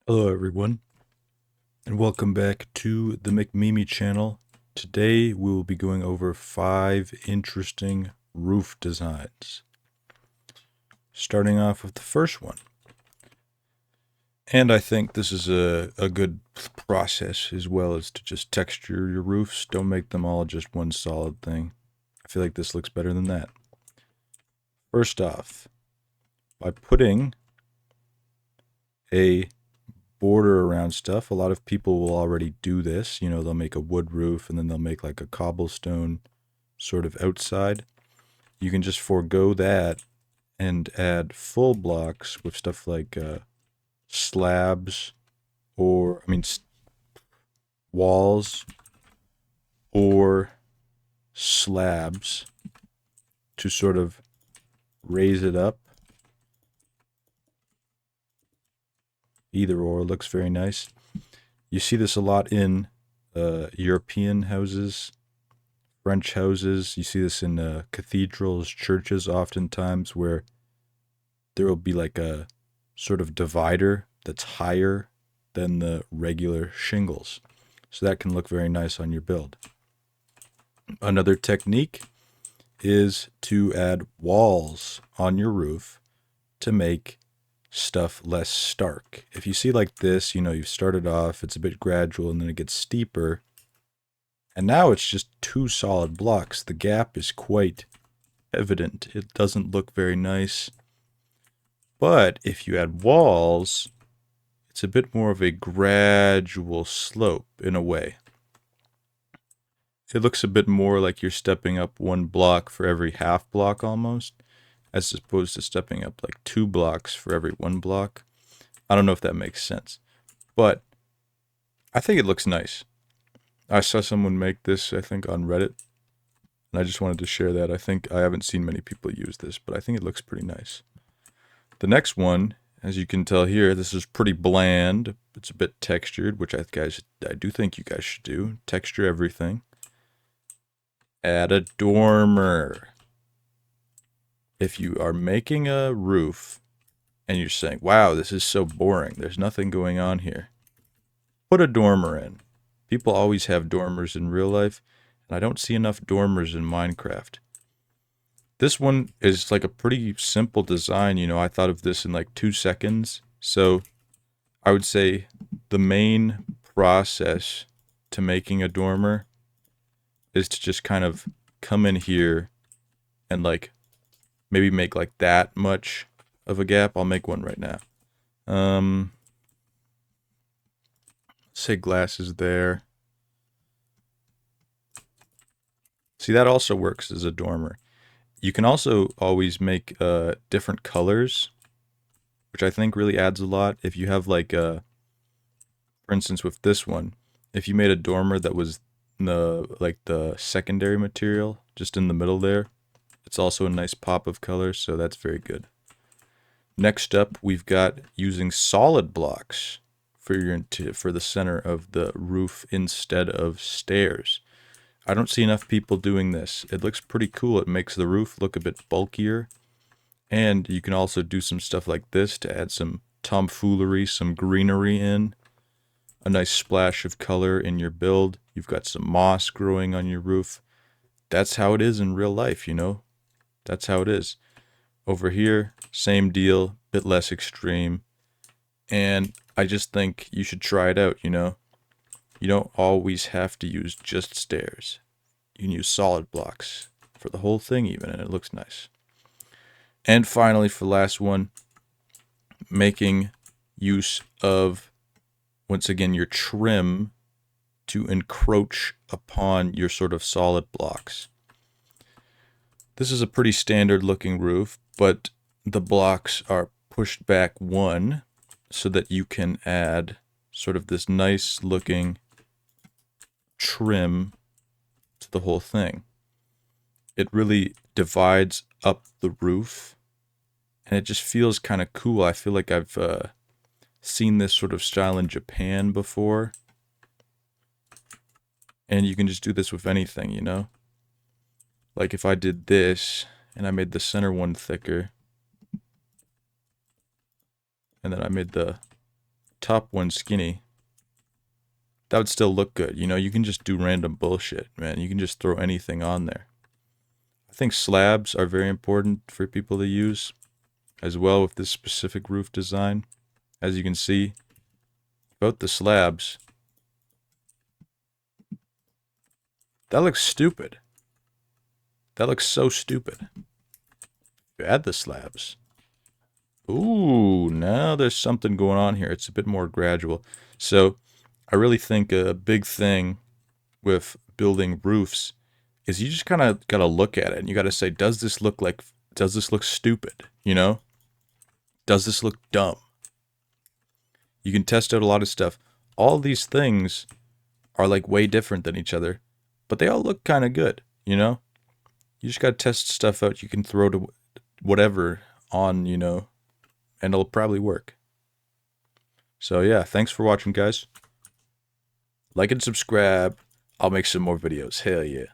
Hello everyone, and welcome back to the McMimi channel. Today we will be going over 5 interesting roof designs. Starting off with the first one. And I think this is a good process as well as to just texture your roofs. Don't make them all just one solid thing. I feel like this looks better than that. First off, by putting a border around stuff. A lot of people will already do this. You know, they'll make a wood roof and then they'll make like a cobblestone sort of outside. You can just forego that and add full blocks with stuff like slabs walls or slabs to sort of raise it up. Either or looks very nice. You see this a lot in European houses, French houses. You see this in cathedrals, churches, oftentimes, where there will be like a sort of divider that's higher than the regular shingles. So that can look very nice on your build. Another technique is to add walls on your roof to make stuff less stark. If you see like this, you know, you've started off, it's a bit gradual, and then it gets steeper. And now it's just two solid blocks. The gap is quite evident. It doesn't look very nice. But if you add walls, it's a bit more of a gradual slope in a way. It looks a bit more like you're stepping up one block for every half block almost, as opposed to stepping up like 2 blocks for every 1 block. I don't know if that makes sense, but I think it looks nice. I saw someone make this, I think, on Reddit, and I just wanted to share that. I haven't seen many people use this, but I think it looks pretty nice. The next one, as you can tell here, this is pretty bland. It's a bit textured, which I do think you guys should do. Texture everything. Add a dormer. If you are making a roof and you're saying, wow, this is so boring, there's nothing going on here, put a dormer in. People always have dormers in real life, and I don't see enough dormers in Minecraft. This one is like a pretty simple design. You know, I thought of this in like 2 seconds. So I would say the main process to making a dormer is to just kind of come in here and like maybe make like that much of a gap. I'll make one right now. Say glasses there. See, that also works as a dormer. You can also always make different colors, which I think really adds a lot. If you have like for instance, with this one, if you made a dormer that was the secondary material just in the middle there, it's also a nice pop of color, so that's very good. Next up, we've got using solid blocks for the center of the roof instead of stairs. I don't see enough people doing this. It looks pretty cool. It makes the roof look a bit bulkier. And you can also do some stuff like this to add some tomfoolery, some greenery in. A nice splash of color in your build. You've got some moss growing on your roof. That's how it is in real life, you know? That's how it is. Over here, same deal, bit less extreme. And I just think you should try it out, you know? You don't always have to use just stairs. You can use solid blocks for the whole thing even, and it looks nice. And finally, for the last one, making use of, once again, your trim to encroach upon your sort of solid blocks. This is a pretty standard looking roof, but the blocks are pushed back one so that you can add sort of this nice looking trim to the whole thing. It really divides up the roof, and it just feels kind of cool. I feel like I've seen this sort of style in Japan before, and you can just do this with anything, you know? Like if I did this and I made the center one thicker, and then I made the top one skinny, that would still look good. You know, you can just do random bullshit, man. You can just throw anything on there. I think slabs are very important for people to use as well with this specific roof design. As you can see, about the slabs, that looks stupid. That looks so stupid. Add the slabs. Ooh, now there's something going on here. It's a bit more gradual. So I really think a big thing with building roofs is you just kind of got to look at it and you got to say, does this look stupid? You know? Does this look dumb? You can test out a lot of stuff. All these things are like way different than each other, but they all look kind of good, you know? You just got to test stuff out. You can throw to whatever on, you know, and it'll probably work. So yeah, thanks for watching, guys. Like and subscribe. I'll make some more videos. Hell yeah.